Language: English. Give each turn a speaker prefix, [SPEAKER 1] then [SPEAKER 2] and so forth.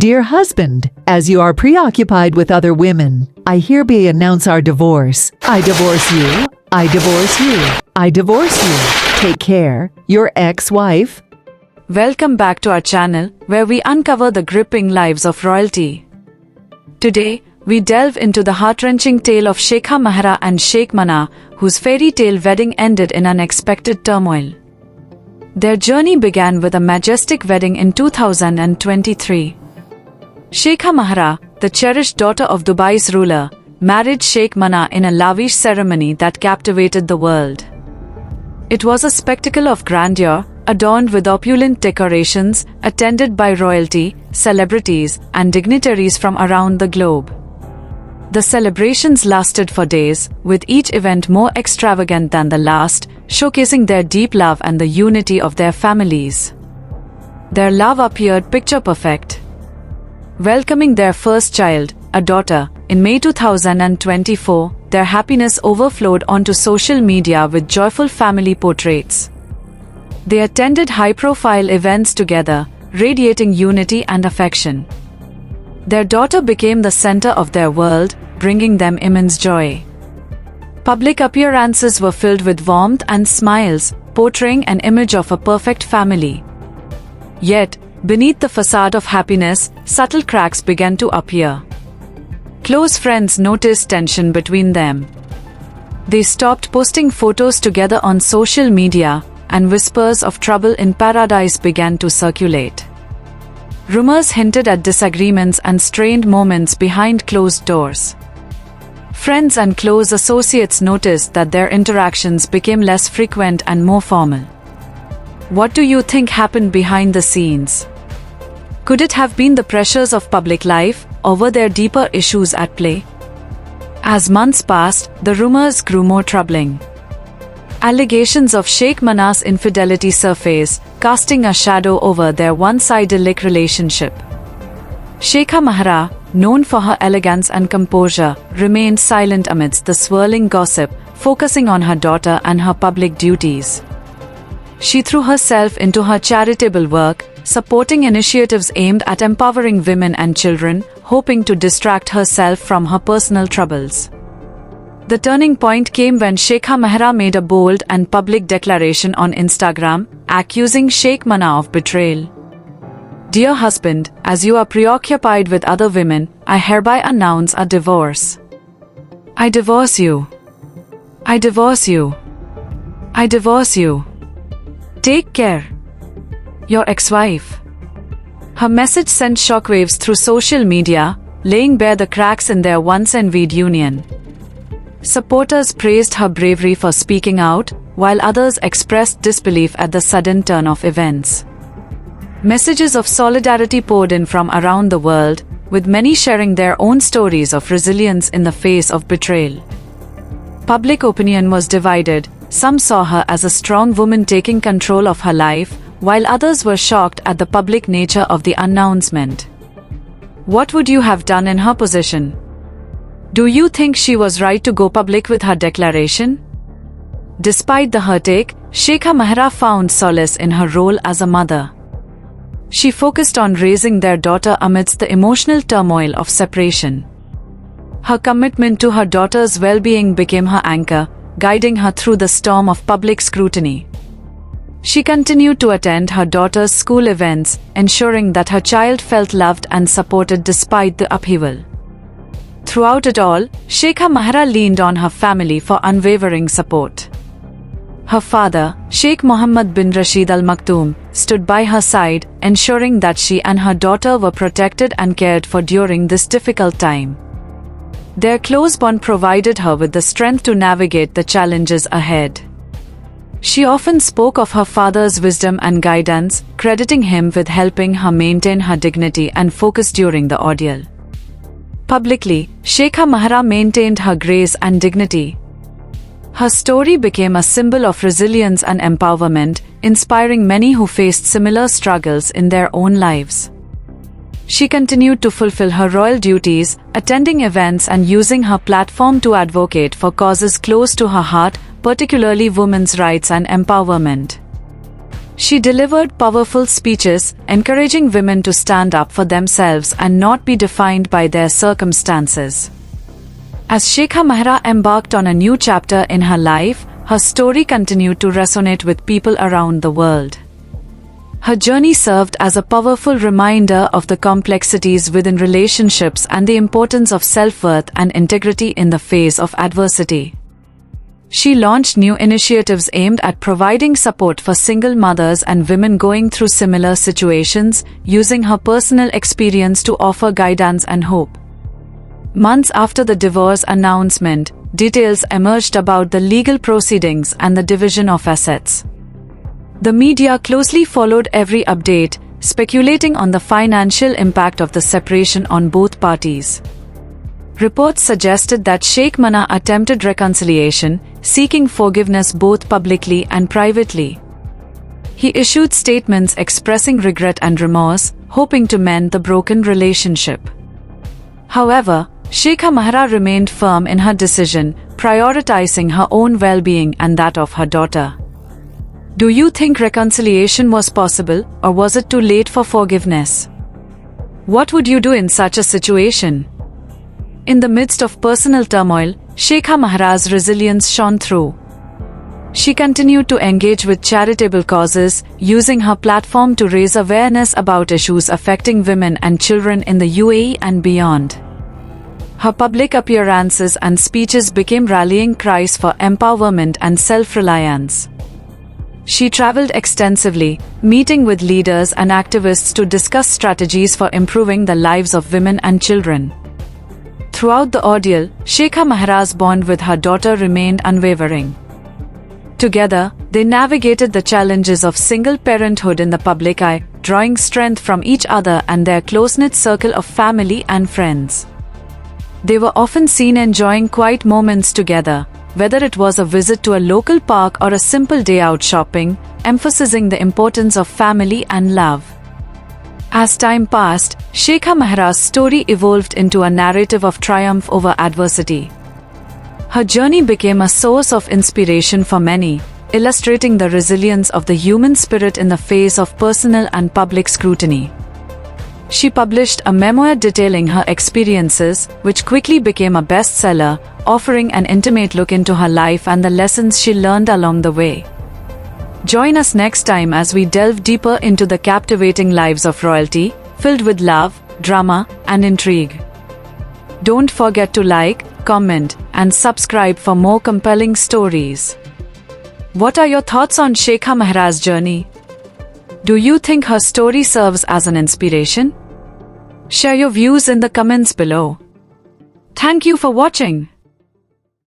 [SPEAKER 1] Dear husband, as you are preoccupied with other women, I hereby announce our divorce. I divorce you. I divorce you. I divorce you. Take care. Your ex-wife.
[SPEAKER 2] Welcome back to our channel, where we uncover the gripping lives of royalty. Today, we delve into the heart-wrenching tale of Sheikha Mahra and Sheikh Mana, whose fairy tale wedding ended in unexpected turmoil. Their journey began with a majestic wedding in 2023. Sheikha Mahra, the cherished daughter of Dubai's ruler, married Sheikh Mana in a lavish ceremony that captivated the world. It was a spectacle of grandeur, adorned with opulent decorations, attended by royalty, celebrities, and dignitaries from around the globe. The celebrations lasted for days, with each event more extravagant than the last, showcasing their deep love and the unity of their families. Their love appeared picture-perfect. Welcoming their first child, a daughter, in May 2024, their happiness overflowed onto social media with joyful family portraits. They attended high-profile events together, radiating unity and affection. Their daughter became the center of their world, bringing them immense joy. Public appearances were filled with warmth and smiles, portraying an image of a perfect family. Yet, beneath the facade of happiness, subtle cracks began to appear. Close friends noticed tension between them. They stopped posting photos together on social media, and whispers of trouble in paradise began to circulate. Rumors hinted at disagreements and strained moments behind closed doors. Friends and close associates noticed that their interactions became less frequent and more formal. What do you think happened behind the scenes? Could it have been the pressures of public life, or were there deeper issues at play? As months passed, the rumors grew more troubling. Allegations of Sheikh Mana's infidelity surfaced, casting a shadow over their once-idyllic relationship. Sheikha Mahra, known for her elegance and composure, remained silent amidst the swirling gossip, focusing on her daughter and her public duties. She threw herself into her charitable work, supporting initiatives aimed at empowering women and children, hoping to distract herself from her personal troubles. The turning point came when Sheikha Mahra made a bold and public declaration on Instagram, accusing Sheikh Mana of betrayal. Dear husband, as you are preoccupied with other women, I hereby announce a divorce. I divorce you. I divorce you. I divorce you. Take care. Your ex-wife. Her message sent shockwaves through social media, laying bare the cracks in their once-envied union. Supporters praised her bravery for speaking out, while others expressed disbelief at the sudden turn of events. Messages of solidarity poured in from around the world, with many sharing their own stories of resilience in the face of betrayal. Public opinion was divided. Some saw her as a strong woman taking control of her life, while others were shocked at the public nature of the announcement. What would you have done in her position? Do you think she was right to go public with her declaration? Despite the heartache, Sheikha Mahra found solace in her role as a mother. She focused on raising their daughter amidst the emotional turmoil of separation. Her commitment to her daughter's well-being became her anchor, guiding her through the storm of public scrutiny. She continued to attend her daughter's school events, ensuring that her child felt loved and supported despite the upheaval. Throughout it all, Sheikha Mahra leaned on her family for unwavering support. Her father, Sheikh Mohammed bin Rashid Al Maktoum, stood by her side, ensuring that she and her daughter were protected and cared for during this difficult time. Their close bond provided her with the strength to navigate the challenges ahead. She often spoke of her father's wisdom and guidance, crediting him with helping her maintain her dignity and focus during the ordeal. Publicly, Sheikha Mahra maintained her grace and dignity. Her story became a symbol of resilience and empowerment, inspiring many who faced similar struggles in their own lives. She continued to fulfill her royal duties, attending events and using her platform to advocate for causes close to her heart, particularly women's rights and empowerment. She delivered powerful speeches, encouraging women to stand up for themselves and not be defined by their circumstances. As Shekha Mehra embarked on a new chapter in her life, her story continued to resonate with people around the world. Her journey served as a powerful reminder of the complexities within relationships and the importance of self-worth and integrity in the face of adversity. She launched new initiatives aimed at providing support for single mothers and women going through similar situations, using her personal experience to offer guidance and hope. Months after the divorce announcement, details emerged about the legal proceedings and the division of assets. The media closely followed every update, speculating on the financial impact of the separation on both parties. Reports suggested that Sheikh Mana attempted reconciliation, seeking forgiveness both publicly and privately. He issued statements expressing regret and remorse, hoping to mend the broken relationship. However, Shekha Mehra remained firm in her decision, prioritizing her own well-being and that of her daughter. Do you think reconciliation was possible, or was it too late for forgiveness? What would you do in such a situation? In the midst of personal turmoil, Shekha Mehra's resilience shone through. She continued to engage with charitable causes, using her platform to raise awareness about issues affecting women and children in the UAE and beyond. Her public appearances and speeches became rallying cries for empowerment and self-reliance. She traveled extensively, meeting with leaders and activists to discuss strategies for improving the lives of women and children. Throughout the ordeal, Shekha Mehra's bond with her daughter remained unwavering. Together, they navigated the challenges of single parenthood in the public eye, drawing strength from each other and their close-knit circle of family and friends. They were often seen enjoying quiet moments together, whether it was a visit to a local park or a simple day out shopping, emphasizing the importance of family and love. As time passed, Shekha Mehra's story evolved into a narrative of triumph over adversity. Her journey became a source of inspiration for many, illustrating the resilience of the human spirit in the face of personal and public scrutiny. She published a memoir detailing her experiences, which quickly became a bestseller, offering an intimate look into her life and the lessons she learned along the way. Join us next time as we delve deeper into the captivating lives of royalty, filled with love, drama, and intrigue. Don't forget to like, comment, and subscribe for more compelling stories. What are your thoughts on Shekha Mehra's journey? Do you think her story serves as an inspiration? Share your views in the comments below. Thank you for watching.